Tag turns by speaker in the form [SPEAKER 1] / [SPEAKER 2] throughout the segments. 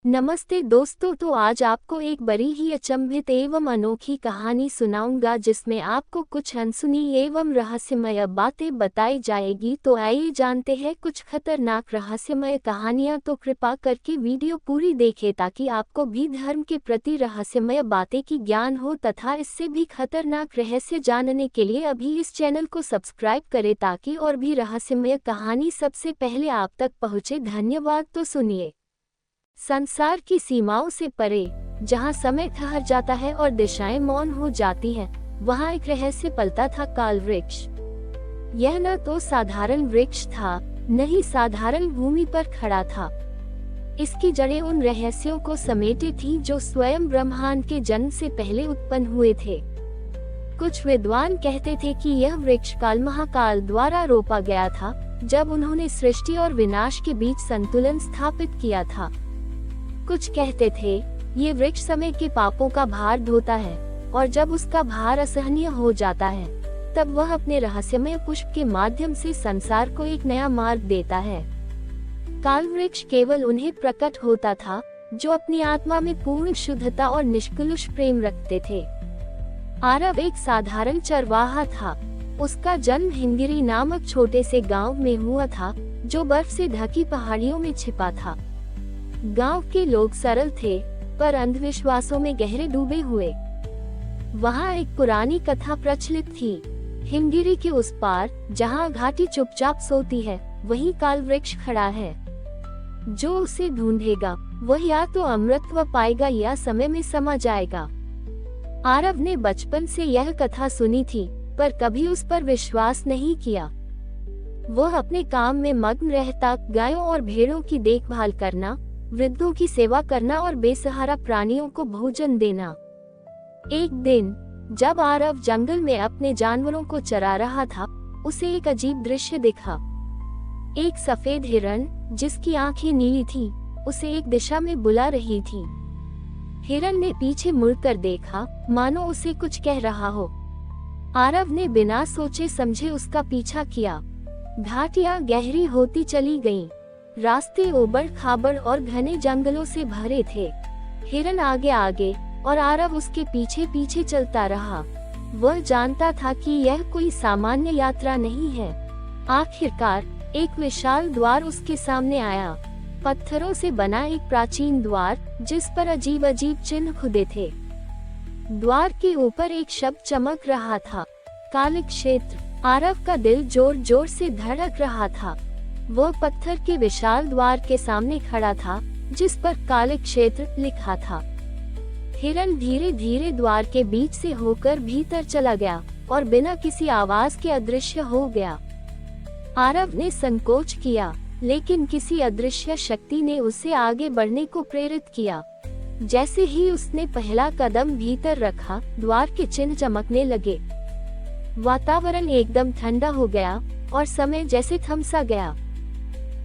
[SPEAKER 1] नमस्ते दोस्तों, तो आज आपको एक बड़ी ही अचंभित एवं अनोखी कहानी सुनाऊंगा जिसमें आपको कुछ अनसुनी एवं रहस्यमय बातें बताई जाएगी। तो आइए जानते हैं कुछ खतरनाक रहस्यमय कहानियां। तो कृपा करके वीडियो पूरी देखें ताकि आपको भी धर्म के प्रति रहस्यमय बातें की ज्ञान हो तथा इससे भी खतरनाक रहस्य जानने के लिए अभी इस चैनल को सब्सक्राइब करें ताकि और भी रहस्यमय कहानी सबसे पहले आप तक पहुँचे। धन्यवाद। तो सुनिए। संसार की सीमाओं से परे, जहाँ समय ठहर जाता है और दिशाएं मौन हो जाती हैं, वहाँ एक रहस्य पलता था, काल वृक्ष। यह न तो साधारण वृक्ष था, न ही साधारण भूमि पर खड़ा था। इसकी जड़ें उन रहस्यों को समेटे थी जो स्वयं ब्रह्मांड के जन्म से पहले उत्पन्न हुए थे। कुछ विद्वान कहते थे कि यह वृक्ष काल महाकाल द्वारा रोपा गया था, जब उन्होंने सृष्टि और विनाश के बीच संतुलन स्थापित किया था। कुछ कहते थे ये वृक्ष समय के पापों का भार ढोता है और जब उसका भार असहनीय हो जाता है तब वह अपने रहस्यमय पुष्प के माध्यम से संसार को एक नया मार्ग देता है। काल वृक्ष केवल उन्हें प्रकट होता था जो अपनी आत्मा में पूर्ण शुद्धता और निष्कलुष प्रेम रखते थे। आरव एक साधारण चरवाहा था। उसका जन्म हिंगिरी नामक छोटे से गांव में हुआ था जो बर्फ से ढकी पहाड़ियों में छिपा था। गांव के लोग सरल थे पर अंधविश्वासों में गहरे डूबे हुए। वहाँ एक पुरानी कथा प्रचलित थी। हिमगिरी के उस पार, जहाँ घाटी चुपचाप सोती है, वहीं काल वृक्ष खड़ा है। जो उसे ढूंढेगा वह या तो अमृतत्व पाएगा या समय में समा जाएगा। आरव ने बचपन से यह कथा सुनी थी पर कभी उस पर विश्वास नहीं किया। वह अपने काम में मग्न रहता, गायों और भेड़ों की देखभाल करना, वृद्धों की सेवा करना और बेसहारा प्राणियों को भोजन देना। एक दिन जब आरव जंगल में अपने जानवरों को चरा रहा था, उसे एक अजीब दृश्य दिखा। एक सफेद हिरण जिसकी आंखें नीली थीं, उसे एक दिशा में बुला रही थी। हिरण ने पीछे मुड़कर देखा, मानो उसे कुछ कह रहा हो। आरव ने बिना सोचे समझे उसका पीछा किया। घाटियां गहरी होती चली गईं। रास्ते उबड़ खाबड़ और घने जंगलों से भरे थे। हिरण आगे आगे और आरव उसके पीछे पीछे चलता रहा। वह जानता था कि यह कोई सामान्य यात्रा नहीं है। आखिरकार एक विशाल द्वार उसके सामने आया। पत्थरों से बना एक प्राचीन द्वार जिस पर अजीब अजीब चिन्ह खुदे थे। द्वार के ऊपर एक शब्द चमक रहा था, कालिक क्षेत्र। आरव का दिल जोर जोर से धड़क रहा था। वह पत्थर के विशाल द्वार के सामने खड़ा था जिस पर कालिक क्षेत्र लिखा था। हिरण धीरे धीरे द्वार के बीच से होकर भीतर चला गया और बिना किसी आवाज के अदृश्य हो गया। आरव ने संकोच किया, लेकिन किसी अदृश्य शक्ति ने उसे आगे बढ़ने को प्रेरित किया। जैसे ही उसने पहला कदम भीतर रखा, द्वार के चिन्ह चमकने लगे। वातावरण एकदम ठंडा हो गया और समय जैसे थम सा गया।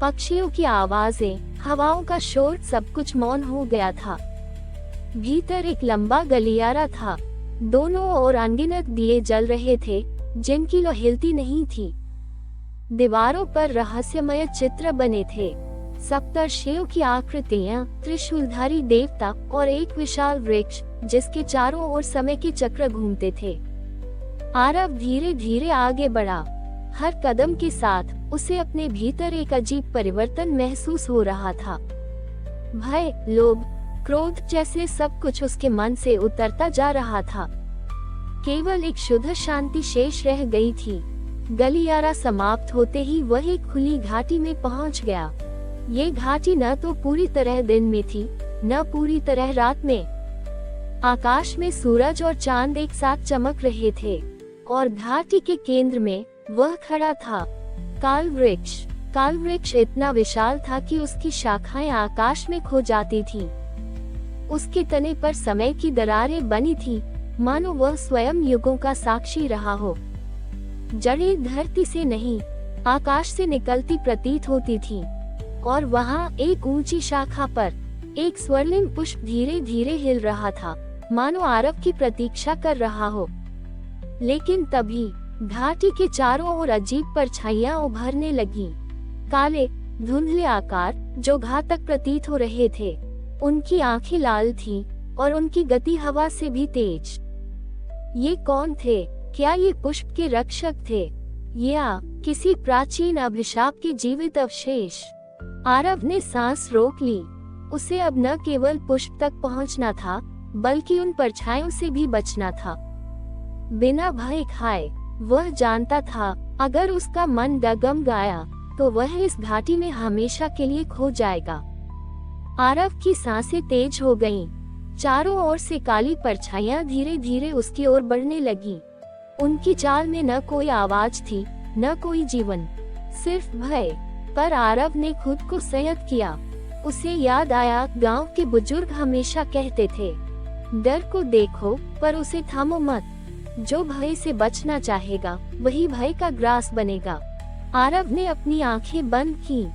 [SPEAKER 1] पक्षियों की आवाजें, हवाओं का शोर, सब कुछ मौन हो गया था। भीतर एक लंबा गलियारा था। दोनों ओर अनगिनत दिए जल रहे थे जिनकी लो हिलती नहीं थी। दीवारों पर रहस्यमय चित्र बने थे। सप्तर्षियों की आकृतियां, त्रिशूलधारी देवता और एक विशाल वृक्ष जिसके चारों ओर समय के चक्र घूमते थे। आरव धीरे धीरे आगे बढ़ा। हर कदम के साथ उसे अपने भीतर एक अजीब परिवर्तन महसूस हो रहा था। भय, लोभ, क्रोध जैसे सब कुछ उसके मन से उतरता जा रहा था। केवल एक शुद्ध शांति शेष रह गई थी। गलियारा समाप्त होते ही वह एक खुली घाटी में पहुंच गया। ये घाटी न तो पूरी तरह दिन में थी, न पूरी तरह रात में। आकाश में सूरज और चांद एक साथ चमक रहे थे और घाटी के केंद्र में वह खड़ा था, काल वृक्ष। काल वृक्ष इतना विशाल था कि उसकी शाखाएं आकाश में खो जाती थीं। उसके तने पर समय की दरारें बनी थीं, मानो वह स्वयं युगों का साक्षी रहा हो। जड़ें धरती से नहीं, आकाश से निकलती प्रतीत होती थीं, और वहाँ एक ऊंची शाखा पर एक स्वर्णिम पुष्प धीरे धीरे हिल रहा था, मानो आरव की प्रतीक्षा कर रहा हो। लेकिन तभी घाटी के चारों ओर अजीब परछाइयां उभरने लगीं। काले, धुंधले आकार जो घातक प्रतीत हो रहे थे। उनकी आंखें लाल थीं और उनकी गति हवा से भी तेज। ये कौन थे? क्या ये पुष्प के रक्षक थे या किसी प्राचीन अभिशाप के जीवित अवशेष? आरव ने सांस रोक ली। उसे अब न केवल पुष्प तक पहुंचना था, बल्कि उन परछाइयों से भी बचना था। बिना भय खाए वह जानता था, अगर उसका मन डगमगाया तो वह इस घाटी में हमेशा के लिए खो जाएगा। आरव की सांसें तेज हो गईं। चारों ओर से काली परछाइयां धीरे धीरे उसकी ओर बढ़ने लगी। उनकी चाल में न कोई आवाज थी, न कोई जीवन, सिर्फ भय। पर आरव ने खुद को संयत किया। उसे याद आया, गांव के बुजुर्ग हमेशा कहते थे, डर को देखो पर उसे थामो मत। जो भय से बचना चाहेगा वही भय का ग्रास बनेगा। आरव ने अपनी आंखें बंद की।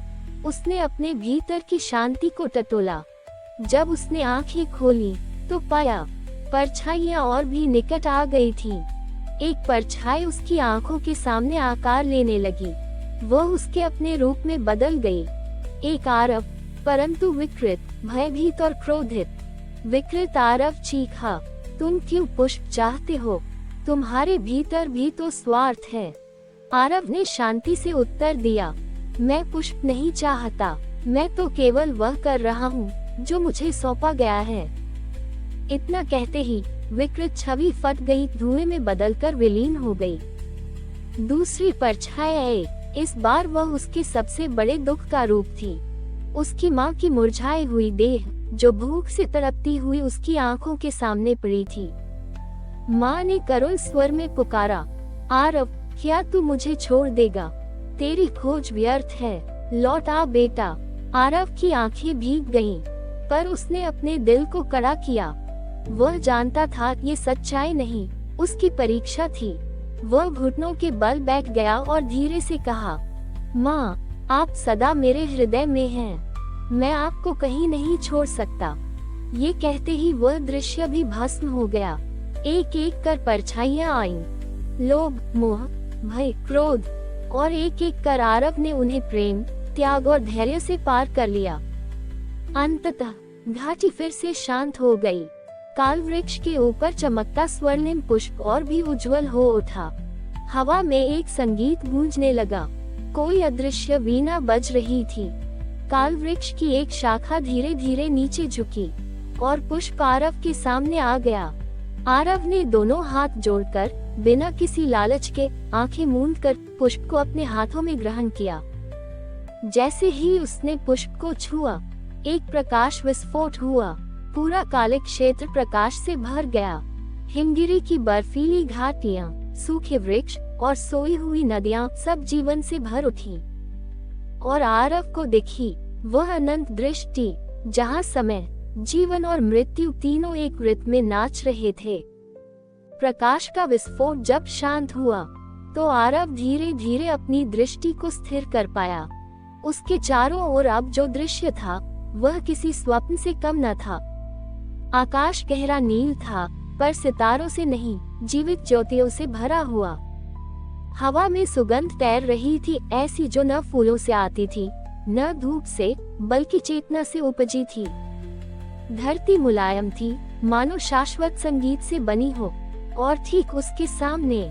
[SPEAKER 1] उसने अपने भीतर की शांति को टटोला। जब उसने आंखें खोली तो पाया परछाइयां और भी निकट आ गई थीं। एक परछाई उसकी आंखों के सामने आकार लेने लगी। वह उसके अपने रूप में बदल गई। एक आरव, परंतु विकृत, भयभीत और क्रोधित। विकृत आरव चीखा, तुम क्यों पुष्प चाहते हो? तुम्हारे भीतर भी तो स्वार्थ है। आरव ने शांति से उत्तर दिया, मैं पुष्प नहीं चाहता, मैं तो केवल वह कर रहा हूँ जो मुझे सौंपा गया है। इतना कहते ही विकृत छवि फट गई, धुएं में बदलकर विलीन हो गई। दूसरी परछाई आई। इस बार वह उसके सबसे बड़े दुख का रूप थी। उसकी माँ की मुरझाई हुई देह, जो भूख से तड़पती हुई उसकी आंखों के सामने पड़ी थी। माँ ने करुण स्वर में पुकारा, आरव, क्या तू मुझे छोड़ देगा? तेरी खोज व्यर्थ है, लौट आ बेटा। आरव की आंखें भीग गईं, पर उसने अपने दिल को कड़ा किया। वह जानता था ये सच्चाई नहीं, उसकी परीक्षा थी। वह घुटनों के बल बैठ गया और धीरे से कहा, माँ, आप सदा मेरे हृदय में हैं। मैं आपको कहीं नहीं छोड़ सकता। ये कहते ही वह दृश्य भी भस्म हो गया। एक एक कर परछाइयां आईं। लोभ, मोह, भय, क्रोध, और एक एक कर आरव ने उन्हें प्रेम, त्याग और धैर्य से पार कर लिया। अंततः घाटी फिर से शांत हो गई। काल वृक्ष के ऊपर चमकता स्वर्णिम पुष्प और भी उज्जवल हो उठा। हवा में एक संगीत गूंजने लगा। कोई अदृश्य वीणा बज रही थी। काल वृक्ष की एक शाखा धीरे धीरे नीचे झुकी और पुष्प आरव के सामने आ गया। आरव ने दोनों हाथ जोड़कर, बिना किसी लालच के, आंखें मूंद कर पुष्प को अपने हाथों में ग्रहण किया। जैसे ही उसने पुष्प को छुआ, एक प्रकाश विस्फोट हुआ। पूरा काले क्षेत्र प्रकाश से भर गया। हिमगिरी की बर्फीली घाटियां, सूखे वृक्ष और सोई हुई नदियां सब जीवन से भर उठी। और आरव को दिखी वह अनंत दृष्टि, जहां समय, जीवन और मृत्यु तीनों एक रित में नाच रहे थे। प्रकाश का विस्फोट जब शांत हुआ, तो आरव धीरे धीरे अपनी दृष्टि को स्थिर कर पाया। उसके चारों ओर अब जो दृश्य था, वह किसी स्वप्न से कम न था। आकाश गहरा नील था, पर सितारों से नहीं, जीवित ज्योतियों से भरा हुआ। हवा में सुगंध तैर रही थी, ऐसी जो न फूलों से आती थी, न धूप से, बल्कि चेतना से उपजी थी। धरती मुलायम थी, मानो शाश्वत संगीत से बनी हो। और ठीक उसके सामने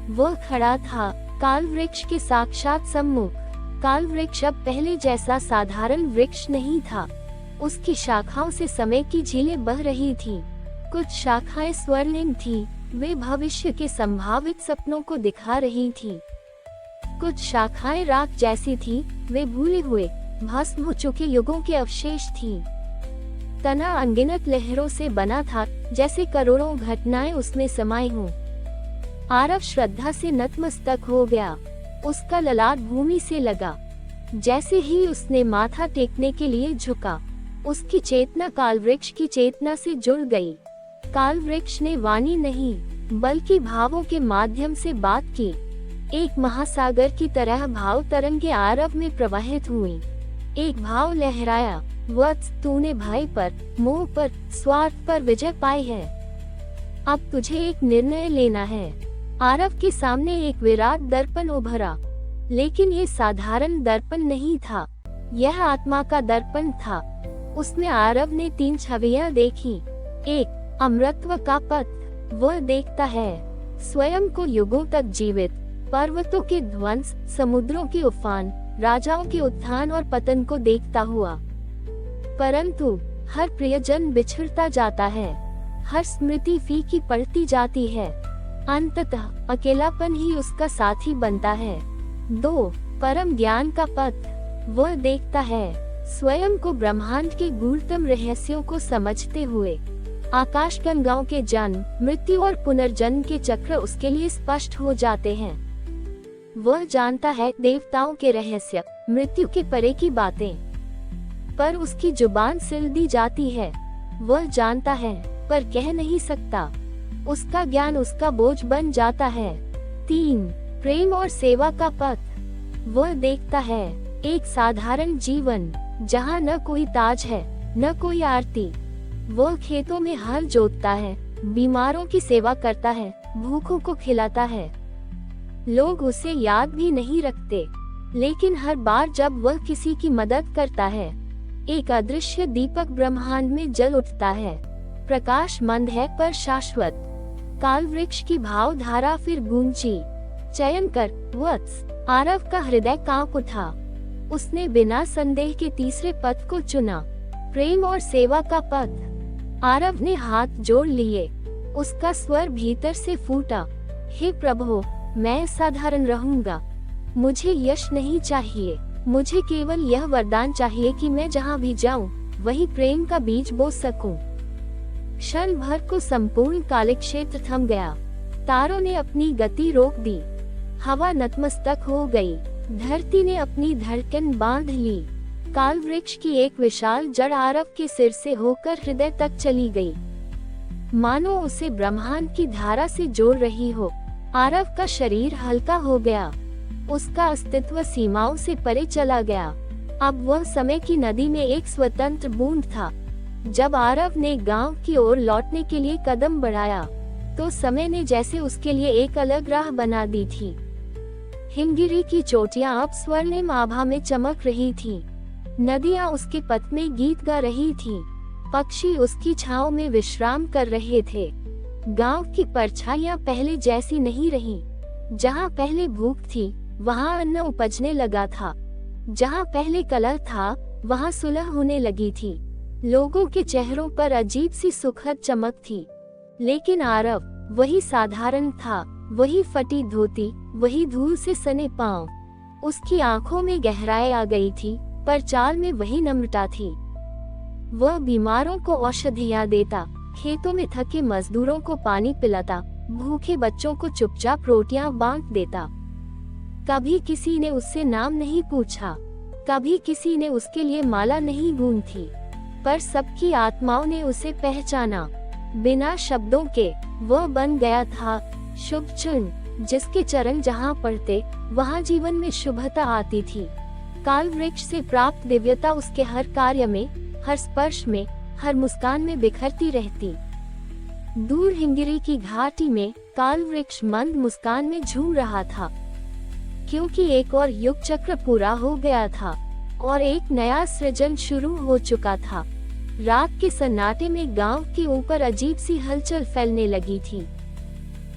[SPEAKER 1] वह खड़ा था, काल वृक्ष के साक्षात सम्मुख। काल वृक्ष अब पहले जैसा साधारण वृक्ष नहीं था। उसकी शाखाओं से समय की झीलें बह रही थीं। कुछ शाखाएं स्वर्णिम थीं, वे भविष्य के संभावित सपनों को दिखा रही थीं। कुछ शाखाएं राख जैसी थीं, वे भूले हुए, भस्म हो चुके युगों के अवशेष थीं। तना अनगिनत लहरों से बना था, जैसे करोड़ों घटनाएं उसमें समाई हों। आरव श्रद्धा से नतमस्तक हो गया। उसका ललाट भूमि से लगा। जैसे ही उसने माथा टेकने के लिए झुका, उसकी चेतना काल वृक्ष की चेतना से जुड़ गई। काल वृक्ष ने वाणी नहीं, बल्कि भावों के माध्यम से बात की। एक महासागर की तरह भाव तरंगे आरव में प्रवाहित हुई। एक भाव लहराया, वत्स, तूने भय पर, मोह पर, स्वार्थ पर विजय पाई है। अब तुझे एक निर्णय लेना है। आरव के सामने एक विराट दर्पण उभरा, लेकिन ये साधारण दर्पण नहीं था, यह आत्मा का दर्पण था। उसमें आरव ने 3 छवियां देखी। एक, अमृतत्व का पथ। वह देखता है स्वयं को युगों तक जीवित, पर्वतों के ध्वंस, समुद्रों के उफान, राजाओं के उत्थान और पतन को देखता हुआ। परंतु हर प्रियजन बिछड़ता जाता है, हर स्मृति फीकी पड़ती जाती है। अंततः अकेलापन ही उसका साथी बनता है। 2, परम ज्ञान का पथ। वह देखता है स्वयं को ब्रह्मांड के गूढ़तम रहस्यों को समझते हुए। आकाश गंगाओं के जन्म, मृत्यु और पुनर्जन्म के चक्र उसके लिए स्पष्ट हो जाते हैं। वह जानता है देवताओं के रहस्य, मृत्यु के परे की बातें, पर उसकी जुबान सिल दी जाती है। वह जानता है पर कह नहीं सकता। उसका ज्ञान उसका बोझ बन जाता है। 3, प्रेम और सेवा का पथ। वह देखता है एक साधारण जीवन जहाँ न कोई ताज है, न कोई आरती। वह खेतों में हल जोतता है, बीमारों की सेवा करता है, भूखों को खिलाता है। लोग उसे याद भी नहीं रखते, लेकिन हर बार जब वह किसी की मदद करता है, एक अदृश्य दीपक ब्रह्मांड में जल उठता है। प्रकाश मंद है पर शाश्वत। काल वृक्ष की भाव धारा फिर गूंजी। चयन कर वत्स। आरव का हृदय कांप उठा। उसने बिना संदेह के तीसरे पथ को चुना, प्रेम और सेवा का पथ। आरव ने हाथ जोड़ लिए। उसका स्वर भीतर से फूटा, हे प्रभु, मैं साधारण रहूंगा। मुझे यश नहीं चाहिए, मुझे केवल यह वरदान चाहिए कि मैं जहाँ भी जाऊं, वही प्रेम का बीज बो सकूं। क्षण भर को संपूर्ण कालिक क्षेत्र थम गया। तारों ने अपनी गति रोक दी, हवा नतमस्तक हो गई, धरती ने अपनी धड़कन बांध ली। काल वृक्ष की एक विशाल जड़ आरव के सिर से होकर हृदय तक चली गई, मानो उसे ब्रह्मांड की धारा से जोड़ रही हो। आरव का शरीर हल्का हो गया, उसका अस्तित्व सीमाओं से परे चला गया। अब वह समय की नदी में एक स्वतंत्र बूंद था। जब आरव ने गांव की ओर लौटने के लिए कदम बढ़ाया, तो समय ने जैसे उसके लिए एक अलग राह बना दी थी। हिमगिरी की चोटियां अब स्वर्णिम आभा में चमक रही थीं। नदियां उसके पथ में गीत गा रही थीं। पक्षी उसकी छांव में विश्राम कर रहे थे। गांव की परछाइयां पहले जैसी नहीं रहीं। जहां पहले भूख थी, वहां अन्न उपजने लगा था। जहां पहले कलह था, वहां सुलह होने लगी थी। लोगों के चेहरों पर अजीब सी सुखद चमक थी। लेकिन आरव वही साधारण था, वही फटी धोती, वही धूल से सने पांव। उसकी आंखों में गहराई आ गई थी, पर चाल में वही नम्रता थी। वह बीमारों को औषधियां देता, खेतों में थके मजदूरों को पानी पिलाता, भूखे बच्चों को चुपचाप रोटियां बांट देता। कभी किसी ने उससे नाम नहीं पूछा, कभी किसी ने उसके लिए माला नहीं गूंथी, पर सबकी आत्माओं ने उसे पहचाना। बिना शब्दों के वह बन गया था शुभ चिन्ह, जिसके चरण जहाँ पड़ते, वहाँ जीवन में शुभता आती थी। काल वृक्ष से प्राप्त दिव्यता उसके हर कार्य में, हर स्पर्श में, हर मुस्कान में बिखरती रहती। दूर हिमगिरी की घाटी में काल वृक्ष मंद मुस्कान में झूम रहा था, क्योंकि एक और युग चक्र पूरा हो गया था और एक नया सृजन शुरू हो चुका था। रात के सन्नाटे में गांव के ऊपर अजीब सी हलचल फैलने लगी थी।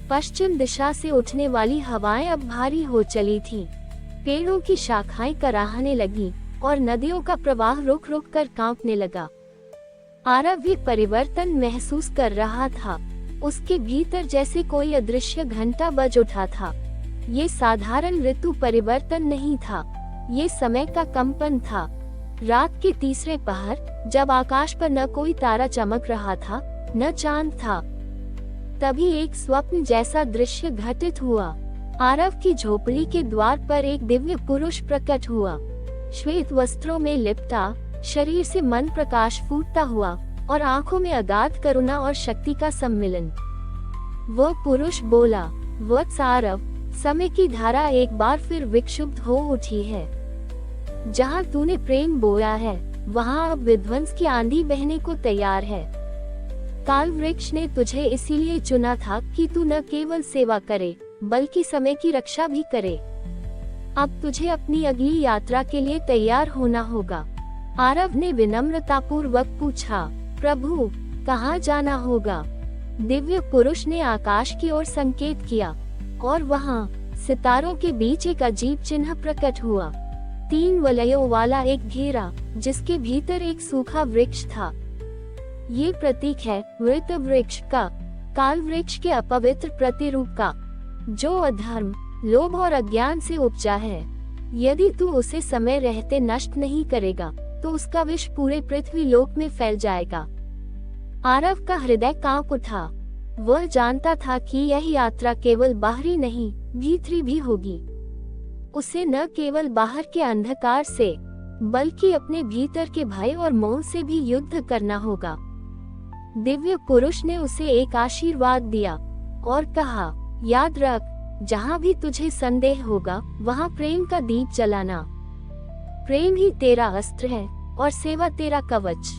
[SPEAKER 1] पश्चिम दिशा से उठने वाली हवाएं अब भारी हो चली थीं। पेड़ों की शाखाएं कराहने लगी और नदियों का प्रवाह रुक रुक कर कांपने लगा। आरव भी परिवर्तन महसूस कर रहा था। उसके भीतर जैसे कोई अदृश्य घंटा बज उठा था। ये साधारण ऋतु परिवर्तन नहीं था, ये समय का कंपन था। रात के तीसरे पहर, जब आकाश पर न कोई तारा चमक रहा था, न चांद था, तभी एक स्वप्न जैसा दृश्य घटित हुआ। आरव की झोपड़ी के द्वार पर एक दिव्य पुरुष प्रकट हुआ, श्वेत वस्त्रों में लिपटा, शरीर से मन प्रकाश फूटता हुआ और आंखों में अगाध करुणा और शक्ति का सम्मिलन। वह पुरुष बोला, वत्स आरव, समय की धारा एक बार फिर विक्षुब्ध हो उठी है। जहाँ तूने प्रेम बोया है, वहाँ अब विध्वंस की आंधी बहने को तैयार है। काल वृक्ष ने तुझे इसीलिए चुना था कि तू न केवल सेवा करे, बल्कि समय की रक्षा भी करे। अब तुझे अपनी अगली यात्रा के लिए तैयार होना होगा। आरव ने विनम्रतापूर्वक पूछा, प्रभु, कहाँ जाना होगा? दिव्य पुरुष ने आकाश की ओर संकेत किया और वहाँ सितारों के बीच एक अजीब चिन्ह प्रकट हुआ। 3 वलयों वाला एक घेरा, जिसके भीतर एक सूखा वृक्ष था। ये प्रतीक है वृत वृक्ष का, काल वृक्ष के अपवित्र प्रतिरूप का, जो अधर्म, लोभ और अज्ञान से उपजा है। यदि तू उसे समय रहते नष्ट नहीं करेगा तो उसका विष पूरे पृथ्वी लोक में फैल जाएगा। आरव का हृदय कांप उठा। वह जानता था कि यह यात्रा केवल बाहरी नहीं, भीतरी भी होगी। उसे न केवल बाहर के अंधकार से, बल्कि अपने भीतर के भय और मोह से भी युद्ध करना होगा। दिव्य पुरुष ने उसे एक आशीर्वाद दिया और कहा, याद रख, जहाँ भी तुझे संदेह होगा वहाँ प्रेम का दीप जलाना। प्रेम ही तेरा अस्त्र है और सेवा तेरा कवच।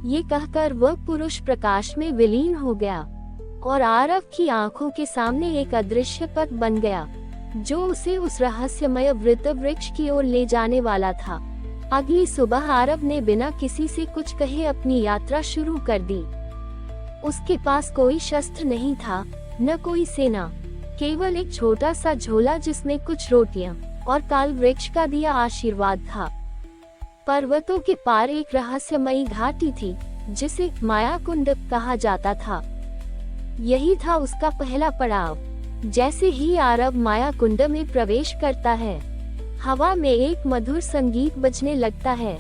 [SPEAKER 1] ये कहकर वह पुरुष प्रकाश में विलीन हो गया और आरव की आंखों के सामने एक अदृश्य पथ बन गया, जो उसे उस रहस्यमय वृत वृक्ष की ओर ले जाने वाला था। अगली सुबह आरव ने बिना किसी से कुछ कहे अपनी यात्रा शुरू कर दी। उसके पास कोई शस्त्र नहीं था, न कोई सेना, केवल एक छोटा सा झोला जिसमें कुछ रोटियां और काल वृक्ष का दिया आशीर्वाद था। पर्वतों के पार एक रहस्यमयी घाटी थी, जिसे माया कुंड कहा जाता था। यही था उसका पहला पड़ाव। जैसे ही आरव माया कुंड में प्रवेश करता है, हवा में एक मधुर संगीत बजने लगता है,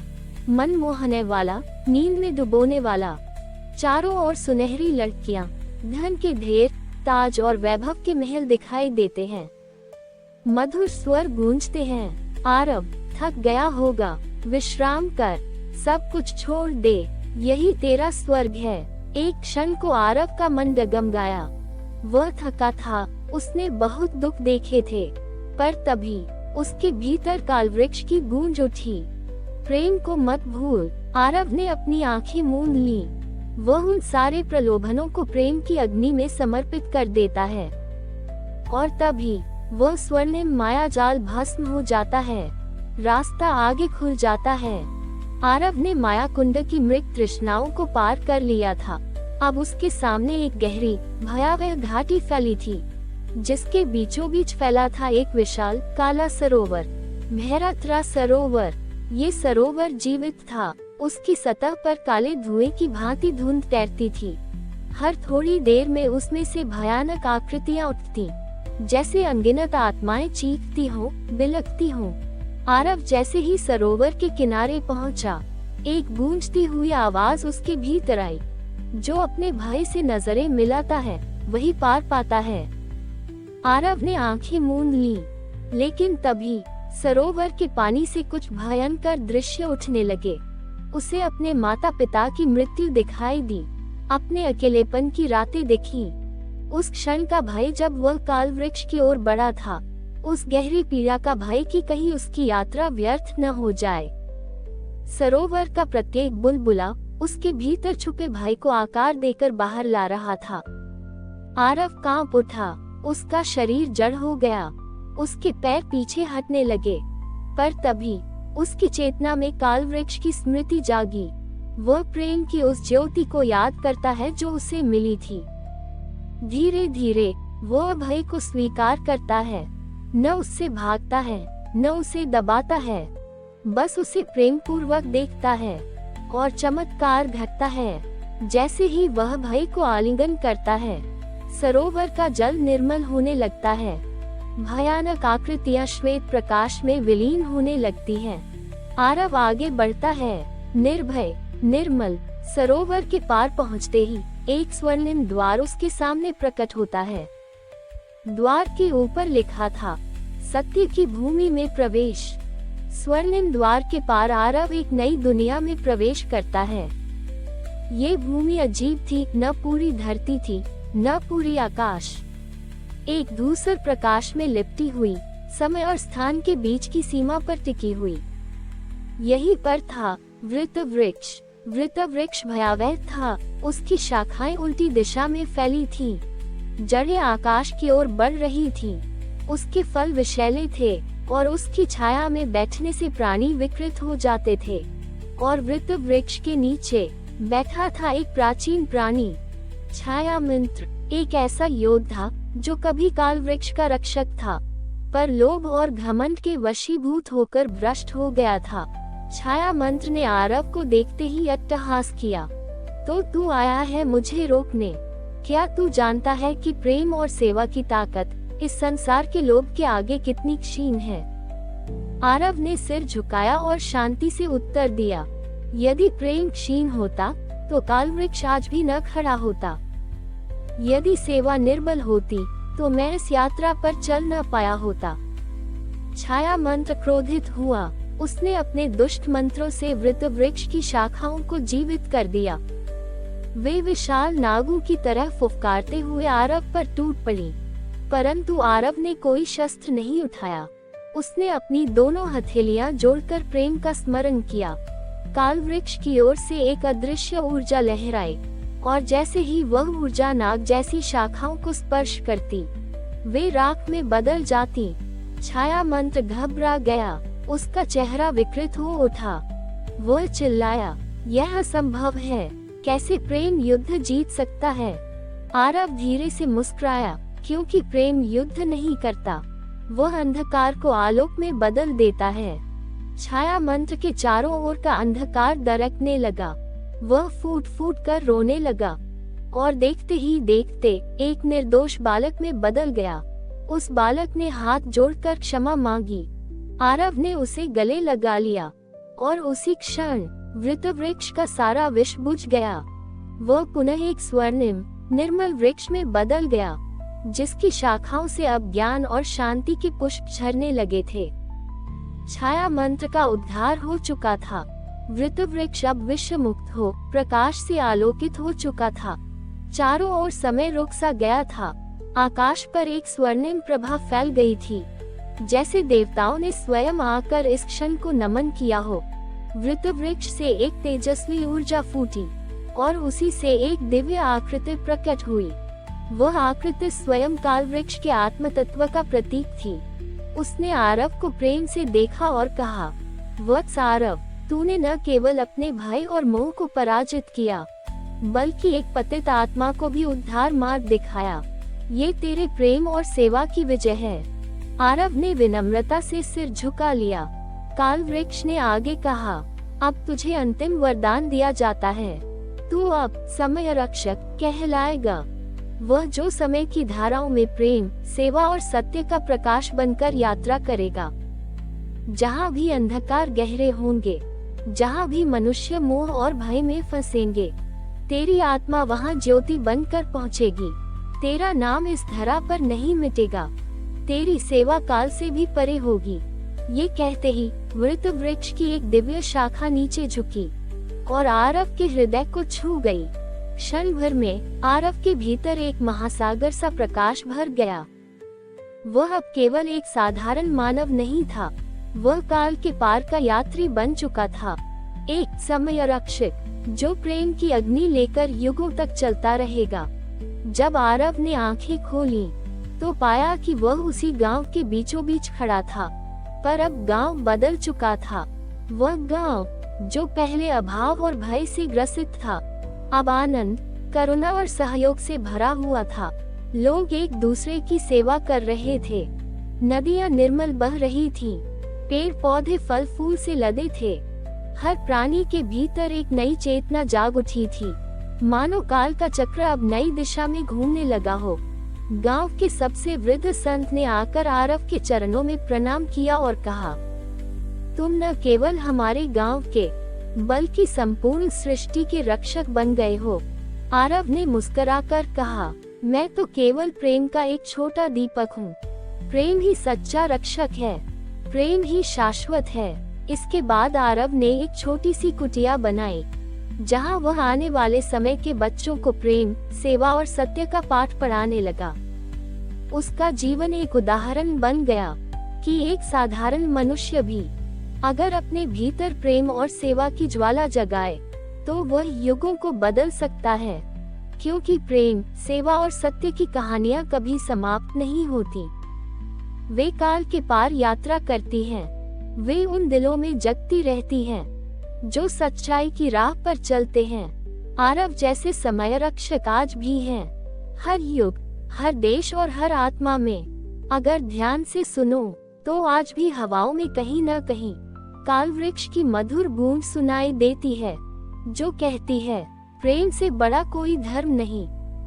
[SPEAKER 1] मन मोहने वाला, नींद में डुबोने वाला। चारों ओर सुनहरी लड़कियां, धन के ढेर, ताज और वैभव के महल दिखाई देते हैं। मधुर स्वर गूंजते हैं। आरव, थक गया होगा, विश्राम कर, सब कुछ छोड़ दे, यही तेरा स्वर्ग है। एक क्षण को आरव का मन डगमगाया। वह थका था, उसने बहुत दुख देखे थे, पर तभी उसके भीतर काल वृक्ष की गूंज उठी। प्रेम को मत भूल। आरव ने अपनी आंखें मूंद ली। वह उन सारे प्रलोभनों को प्रेम की अग्नि में समर्पित कर देता है और तभी वह स्वर्णिम माया जाल भस्म हो जाता है। रास्ता आगे खुल जाता है। आरव ने माया कुंड की मृग तृष्णाओं को पार कर लिया था। अब उसके सामने एक गहरी, भयावह घाटी फैली थी, जिसके बीचों बीच फैला था एक विशाल काला सरोवर, भैरथरा सरोवर। ये सरोवर जीवित था। उसकी सतह पर काले धुएं की भांति धुंध तैरती थी। हर थोड़ी देर में उसमें से भयानक आकृतियां उठती, जैसे अनगिनत आत्माएं चीखती हों, बिलखती हों। आरव जैसे ही सरोवर के किनारे पहुंचा, एक गूंजती हुई आवाज उसके भीतर आई, जो अपने भय से नजरें मिलाता है वही पार पाता है। आरव ने आंखें मूंद ली, लेकिन तभी सरोवर के पानी से कुछ भयंकर दृश्य उठने लगे। उसे अपने माता पिता की मृत्यु दिखाई दी, अपने अकेलेपन की रातें दिखी। उस क्षण का भय जब वह काल वृक्ष की ओर बढ़ा था, उस गहरी पीड़ा का भय कि कहीं उसकी यात्रा व्यर्थ न हो जाए। सरोवर का प्रत्येक बुलबुला उसके भीतर छुपे भय को आकार देकर बाहर ला रहा था। आरव कांप उठा, उसका शरीर जड़ हो गया, उसके पैर पीछे हटने लगे। पर तभी उसकी चेतना में काल वृक्ष की स्मृति जागी। वह प्रेम की उस ज्योति को याद करता है जो उसे मिली थी। धीरे धीरे वह भय को स्वीकार करता है, न उससे भागता है, न उसे दबाता है, बस उसे प्रेम पूर्वक देखता है और चमत्कार घटता है। जैसे ही वह भय को आलिंगन करता है, सरोवर का जल निर्मल होने लगता है। भयानक आकृतियां श्वेत प्रकाश में विलीन होने लगती हैं। आरव आगे बढ़ता है, निर्भय, निर्मल। सरोवर के पार पहुंचते ही एक स्वर्णिम द्वार उसके सामने प्रकट होता है। द्वार के ऊपर लिखा था, सत्य की भूमि में प्रवेश। स्वर्णिम द्वार के पार आरव एक नई दुनिया में प्रवेश करता है। ये भूमि अजीब थी, न पूरी धरती थी, न पूरी आकाश। एक धूसर प्रकाश में लिपटी हुई, समय और स्थान के बीच की सीमा पर टिकी हुई। यही पर था वृत वृक्ष। वृत वृक्ष भयावह था, उसकी शाखाएं उल्टी दिशा में फैली थीं, जड़ें आकाश की ओर बढ़ रही थीं। उसके फल विषैले थे और उसकी छाया में बैठने से प्राणी विकृत हो जाते थे। और वृत्त वृक्ष के नीचे बैठा था एक प्राचीन प्राणी, छाया मंत्र, एक ऐसा योद्धा जो कभी काल वृक्ष का रक्षक था, पर लोभ और घमंड के वशीभूत होकर भ्रष्ट हो गया था। छाया मंत्र ने आरव को देखते ही अट्टहास किया, तो तू आया है मुझे रोकने? क्या तू जानता है कि प्रेम और सेवा की ताकत इस संसार के लोभ के आगे कितनी क्षीण है? आरव ने सिर झुकाया और शांति से उत्तर दिया, यदि प्रेम क्षीण होता तो काल वृक्ष आज भी न खड़ा होता। यदि सेवा निर्बल होती तो मैं इस यात्रा पर चल न पाया होता। छाया मंत्र क्रोधित हुआ, उसने अपने दुष्ट मंत्रों से वृत्त वृक्ष की शाखाओं को जीवित कर दिया। वे विशाल नागों की तरह फुफकारते हुए आरव पर टूट पड़ी, परंतु आरव ने कोई शस्त्र नहीं उठाया। उसने अपनी दोनों हथेलियां जोड़कर प्रेम का स्मरण किया। काल वृक्ष की ओर से एक अदृश्य ऊर्जा लहराई, और जैसे ही वह ऊर्जा नाग जैसी शाखाओं को स्पर्श करती, वे राख में बदल जाती। छाया मंत्र घबरा गया, उसका चेहरा विकृत हो उठा। वह चिल्लाया, यह असंभव है, कैसे प्रेम युद्ध जीत सकता है? आरव धीरे से मुस्कुराया, क्योंकि प्रेम युद्ध नहीं करता, वह अंधकार को आलोक में बदल देता है। छाया मंत्र के चारों ओर का अंधकार दरकने लगा, वह फूट फूट कर रोने लगा, और देखते ही देखते एक निर्दोष बालक में बदल गया। उस बालक ने हाथ जोड़कर क्षमा मांगी। आरव ने उसे गले लगा लिया, और उसी क्षण वृत्त वृक्ष का सारा विष बुझ गया। वह पुनः एक स्वर्णिम निर्मल वृक्ष में बदल गया, जिसकी शाखाओं से अब ज्ञान और शांति के पुष्प झरने लगे थे। छाया मंत्र का उद्धार हो चुका था। वृत्त वृक्ष अब विष मुक्त हो प्रकाश से आलोकित हो चुका था। चारों ओर समय रुक सा गया था। आकाश पर एक स्वर्णिम प्रभा फैल गई थी, जैसे देवताओं ने स्वयं आकर इस क्षण को नमन किया हो। वृत्त वृक्ष से एक तेजस्वी ऊर्जा फूटी, और उसी से एक दिव्य आकृति प्रकट हुई। वह आकृति स्वयं काल वृक्ष के आत्म तत्व का प्रतीक थी। उसने आरव को प्रेम से देखा और कहा, वत्स आरव, तूने न केवल अपने भय और मोह को पराजित किया, बल्कि एक पतित आत्मा को भी उद्धार मार्ग दिखाया। ये तेरे प्रेम और सेवा की विजय है। आरव ने विनम्रता से सिर झुका लिया। काल वृक्ष ने आगे कहा, अब तुझे अंतिम वरदान दिया जाता है। तू अब समय रक्षक कहलाएगा, वह जो समय की धाराओं में प्रेम, सेवा और सत्य का प्रकाश बनकर यात्रा करेगा। जहाँ भी अंधकार गहरे होंगे, जहाँ भी मनुष्य मोह और भय में फंसेंगे, तेरी आत्मा वहाँ ज्योति बनकर पहुँचेगी। तेरा नाम इस धरा पर नहीं मिटेगा, तेरी सेवा काल से भी परे होगी। ये कहते ही वृत्त वृक्ष की एक दिव्य शाखा नीचे झुकी और आरव के हृदय को छू गई। क्षण भर में आरव के भीतर एक महासागर सा प्रकाश भर गया। वह अब केवल एक साधारण मानव नहीं था, वह काल के पार का यात्री बन चुका था, एक समय रक्षक जो प्रेम की अग्नि लेकर युगों तक चलता रहेगा। जब आरव ने आंखें खोली तो पाया कि वह उसी गांव के बीचों बीच खड़ा था, पर अब गांव बदल चुका था। वह गांव जो पहले अभाव और भय से ग्रसित था, अब आनंद, करुणा और सहयोग से भरा हुआ था। लोग एक दूसरे की सेवा कर रहे थे, नदियां निर्मल बह रही थीं, पेड़ पौधे फल फूल से लदे थे। हर प्राणी के भीतर एक नई चेतना जाग उठी थी, मानो काल का चक्र अब नई दिशा में घूमने लगा हो। गांव के सबसे वृद्ध संत ने आकर आरव के चरणों में प्रणाम किया और कहा, तुम न केवल हमारे गांव के बल्कि संपूर्ण सृष्टि के रक्षक बन गए हो। आरव ने मुस्कुराकर कहा, मैं तो केवल प्रेम का एक छोटा दीपक हूँ। प्रेम ही सच्चा रक्षक है, प्रेम ही शाश्वत है। इसके बाद आरव ने एक छोटी सी कुटिया बनाई, जहां वह आने वाले समय के बच्चों को प्रेम, सेवा और सत्य का पाठ पढ़ाने लगा। उसका जीवन एक उदाहरण बन गया कि एक साधारण मनुष्य भी अगर अपने भीतर प्रेम और सेवा की ज्वाला जगाए तो वह युगों को बदल सकता है, क्योंकि प्रेम, सेवा और सत्य की कहानियां कभी समाप्त नहीं होती। वे काल के पार यात्रा करती हैं, वे उन दिलों में जगती रहती हैं जो सच्चाई की राह पर चलते हैं। आरव जैसे समय रक्षक आज भी हैं, हर युग, हर देश और हर आत्मा में। अगर ध्यान से सुनो तो आज भी हवाओं में कहीं न कहीं काल वृक्ष की मधुर गूंज सुनाई देती है, जो कहती है, प्रेम से बड़ा कोई धर्म नहीं।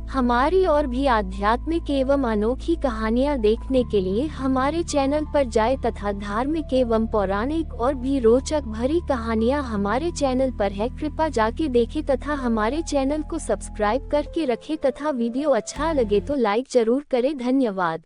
[SPEAKER 1] हमारी और भी आध्यात्मिक एवं अनोखी कहानियाँ देखने के लिए हमारे चैनल पर जाएं तथा धार्मिक एवं पौराणिक और भी रोचक भरी कहानियाँ हमारे चैनल पर है। कृपया जाके देखें तथा हमारे चैनल को सब्सक्राइब करके रखें तथा वीडियो अच्छा लगे तो लाइक जरूर करें। धन्यवाद।